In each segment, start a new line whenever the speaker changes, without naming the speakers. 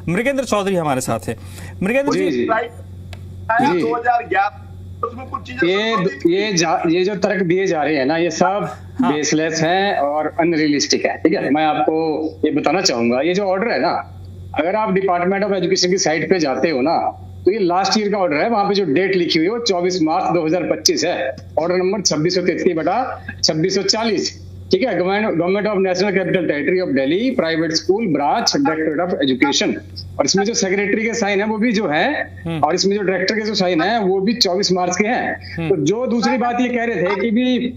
मृगेंद्र चौधरी हमारे साथ है। मृगेंद्र जी,
2011
ये जो तर्क दिए जा रहे हैं ना, ये सब बेसलेस हैं और अनरियलिस्टिक है। ठीक है, मैं आपको ये बताना चाहूंगा, ये जो ऑर्डर है ना, अगर आप डिपार्टमेंट ऑफ एजुकेशन की साइट पे जाते हो ना, तो ये लास्ट ईयर का ऑर्डर है। वहां पे जो डेट लिखी हुई है वो 24 मार्च 2025 है। Order number 2633/2640। ठीक है, government of national capital territory of Delhi, private school branch, directorate of education. और इसमें जो सेक्रेटरी के साइन है वो भी जो है, और इसमें जो डायरेक्टर के जो साइन है वो भी 24 मार्च के हैं। तो जो दूसरी बात ये कह रहे थे कि भी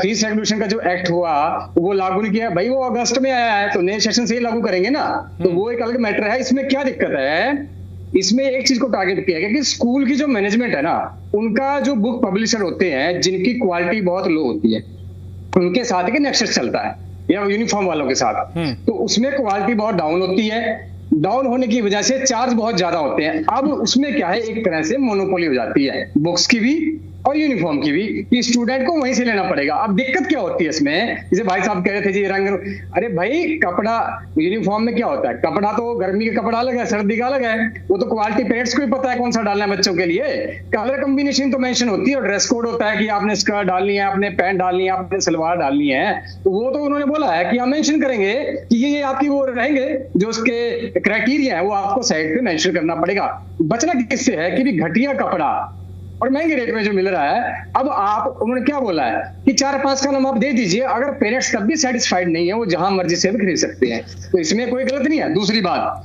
फीस रेगुलेशन का जो एक्ट हुआ वो लागू नहीं किया, भाई वो अगस्त में आया है, तो नए सेशन से ही लागू करेंगे ना, तो वो एक अलग मैटर है। इसमें क्या दिक्कत है, इसमें एक चीज को टारगेट किया गया कि स्कूल की जो मैनेजमेंट है ना, उनका जो बुक पब्लिशर होते हैं जिनकी क्वालिटी बहुत लो होती है, उनके साथ एक नेक्सस चलता है, या यूनिफॉर्म वालों के साथ, तो उसमें क्वालिटी बहुत डाउन होती है। डाउन होने की वजह से चार्ज बहुत ज्यादा होते हैं। अब उसमें क्या है, एक तरह से मोनोपोली हो जाती है बुक्स की भी और यूनिफॉर्म की भी, कि स्टूडेंट को वहीं से लेना पड़ेगा। अब दिक्कत क्या होती है इसमें, जैसे भाई साहब कह रहे थे जी रंग, अरे भाई कपड़ा यूनिफॉर्म में क्या होता है, कपड़ा तो गर्मी का कपड़ा अलग है, सर्दी का अलग है, वो तो क्वालिटी पेरेंट्स को ही पता है कौन सा डालना है बच्चों के लिए। कलर कॉम्बिनेशन तो मेंशन होती है और ड्रेस कोड होता है कि आपने स्कर्ट डालनी है, आपने पैंट डालनी है, आपने सलवार डालनी है, तो वो तो उन्होंने बोला है कि हम मेंशन करेंगे कि ये आपकी वो रहेंगे जो उसके क्राइटेरिया है, वो आपको साइड पे मेंशन करना पड़ेगा। बचना किससे है कि भी घटिया कपड़ा और महंगे रेट में जो मिल रहा है। अब आप, उन्होंने क्या बोला है कि 4-5 का नाम आप दे दीजिए, अगर पेरेंट्स तब भी सेटिस्फाइड नहीं है, वो जहां मर्जी से भी खरीद सकते हैं, तो इसमें कोई गलत नहीं है। दूसरी बात,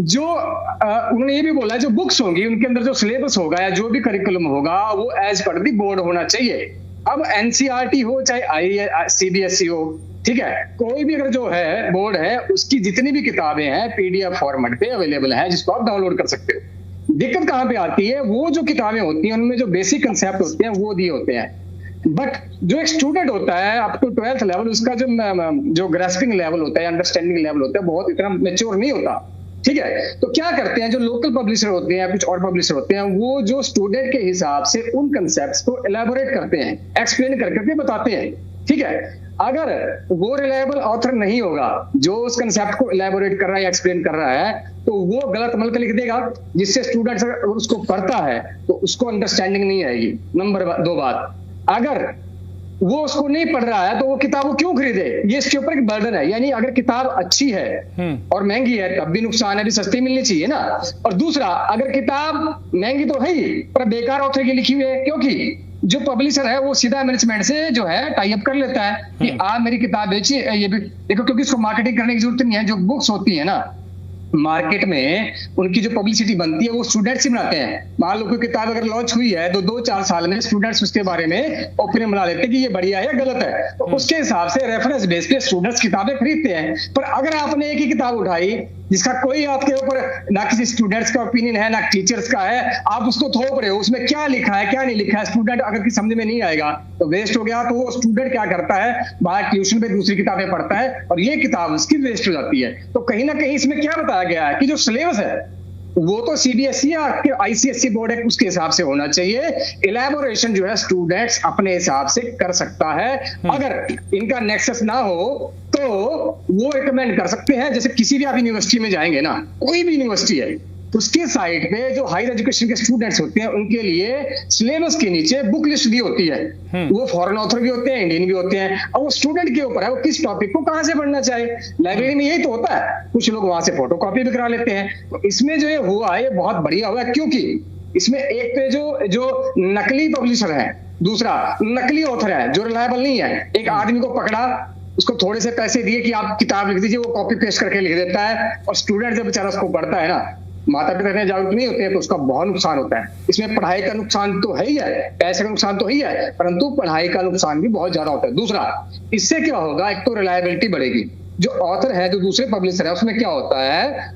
जो उन्होंने ये भी बोला है, जो बुक्स होंगी उनके अंदर जो सिलेबस होगा या जो भी करिकुलम होगा वो एज पर दी बोर्ड होना चाहिए। अब एनसीईआरटी हो चाहे सीबीएसई हो, ठीक है, कोई भी अगर जो है बोर्ड है, उसकी जितनी भी किताबें हैं पीडीएफ फॉर्मेट पे अवेलेबल है, जिसको आप डाउनलोड कर सकते हो। दिक्कत कहां पे आती है, वो जो किताबें होती हैं उनमें जो बेसिक कंसेप्ट होते हैं वो दिए होते हैं, बट जो एक स्टूडेंट होता है अप टू 12th लेवल, उसका जो ग्रास्पिंग लेवल होता है, अंडरस्टैंडिंग लेवल होता है, बहुत इतना मैच्योर नहीं होता। ठीक है, तो क्या करते हैं जो लोकल पब्लिशर होते हैं, कुछ और पब्लिशर होते हैं, वो जो स्टूडेंट के हिसाब से उन कंसेप्ट्स को एलैबोरेट करते हैं, एक्सप्लेन करके बताते हैं। ठीक है, अगर वो रिलायबल ऑथर नहीं होगा जो उस कंसेप्ट को एलैबोरेट कर रहा है, एक्सप्लेन कर रहा है, तो वो गलत मलक लिख देगा, जिससे स्टूडेंट अगर उसको पढ़ता है तो उसको अंडरस्टैंडिंग नहीं आएगी। नंबर 2 बात, अगर वो उसको नहीं पढ़ रहा है तो वो किताब वो क्यों खरीदे, ये इसके ऊपर एक बर्डन है। यानी अगर किताब अच्छी है और महंगी है तब भी नुकसान है, भी सस्ती मिलनी चाहिए ना। और दूसरा, अगर किताब महंगी तो है ही पर बेकार ऑथर की लिखी हुई है, क्योंकि जो पब्लिशर है वो सीधा मैनेजमेंट से जो है टाई अप कर लेता है कि आप मेरी किताब बेचिए, ये भी देखो, क्योंकि इसको मार्केटिंग करने की जरूरत नहीं है। जो बुक्स होती है ना मार्केट में, उनकी जो पब्लिसिटी बनती है वो स्टूडेंट्स ही बनाते हैं। मान लो कोई किताब अगर लॉन्च हुई है तो 2-4 साल में स्टूडेंट्स उसके बारे में ओपिनियन बना लेते हैं कि ये बढ़िया है या गलत है, तो उसके हिसाब से रेफरेंस बेस पे स्टूडेंट्स किताबें खरीदते हैं। पर अगर आपने एक ही किताब उठाई जिसका कोई आपके ऊपर ना किसी स्टूडेंट्स का ओपिनियन है ना टीचर्स का है, आप उसको थोप रहे हो, उसमें क्या लिखा है क्या नहीं लिखा है, स्टूडेंट अगर की समझ में नहीं आएगा तो वेस्ट हो गया। तो वो स्टूडेंट क्या करता है, बाहर ट्यूशन पे दूसरी किताबें पढ़ता है और ये किताब उसकी वेस्ट हो जाती है। तो कहीं ना कहीं इसमें क्या बताया गया है कि जो सिलेबस है वो तो सीबीएसई या आईसीएसई बोर्ड है उसके हिसाब से होना चाहिए। इलैबोरेशन जो है स्टूडेंट्स अपने हिसाब से कर सकता है। अगर इनका नेक्सस ना हो तो वो रिकमेंड कर सकते हैं, जैसे किसी भी आप यूनिवर्सिटी में जाएंगे ना, कोई भी यूनिवर्सिटी है, उसके साइड पे जो हायर एजुकेशन के स्टूडेंट्स होते हैं उनके लिए सिलेबस के नीचे बुक लिस्ट दी होती है। वो फॉरेन ऑथर भी होते हैं, इंडियन भी होते हैं, और वो स्टूडेंट के ऊपर है वो किस टॉपिक को कहां से पढ़ना चाहे। लाइब्रेरी में यही तो होता है, कुछ लोग वहां से फोटोकॉपी भी करा लेते हैं। तो इसमें जो ये हुआ है ये बहुत बढ़िया हुआ है, क्योंकि इसमें एक पे जो नकली पब्लिशर है, दूसरा नकली ऑथर है जो रिलायबल नहीं है। एक आदमी को पकड़ा, उसको थोड़े से पैसे दिए कि आप किताब लिख दीजिए, वो कॉपी पेस्ट करके लिख देता है, और स्टूडेंट जब बेचारा उसको पढ़ता है ना, माता पिता इतने जागरूक नहीं होते हैं तो उसका बहुत नुकसान होता है। इसमें पढ़ाई का नुकसान तो है ही है, पैसे का नुकसान तो ही है, परंतु पढ़ाई का नुकसान भी बहुत ज्यादा होता है। दूसरा, इससे क्या होगा, एक तो रिलायबिलिटी बढ़ेगी, जो ऑथर है जो दूसरे पब्लिशर है उसमें क्या होता है,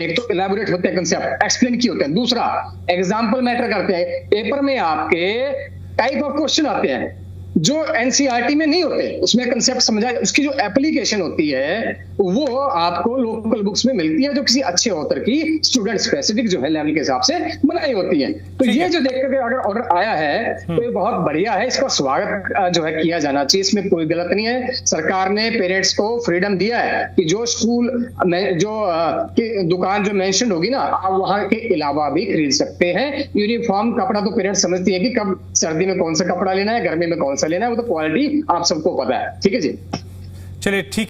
एक तो इलैबोरेट होते हैं कंसेप्ट, एक्सप्लेन किए होते हैं, दूसरा एग्जाम्पल मैटर करते हैं। पेपर में आपके टाइप ऑफ क्वेश्चन आते हैं, जो एनसीईआरटी में नहीं होते, उसमें कंसेप्ट समझा, उसकी जो एप्लीकेशन होती है वो आपको लोकल बुक्स में मिलती है, जो किसी अच्छे ऑथर की स्टूडेंट स्पेसिफिक जो है लेवल के हिसाब से बनाई होती है। तो ये जो देख करके अगर ऑर्डर आया है तो ये बहुत बढ़िया है, इसका स्वागत जो है किया जाना चाहिए, इसमें कोई गलत नहीं है। सरकार ने पेरेंट्स को फ्रीडम दिया है कि जो स्कूल में जो दुकान जो मेंशन होगी ना, आप वहां के अलावा भी खरीद सकते हैं। यूनिफॉर्म कपड़ा तो पेरेंट्स समझती है कि कब सर्दी में कौन सा कपड़ा लेना है, गर्मी में कौन सा लेना है, वो तो क्वालिटी आप सबको पता है। ठीक है जी,
चलिए ठीक।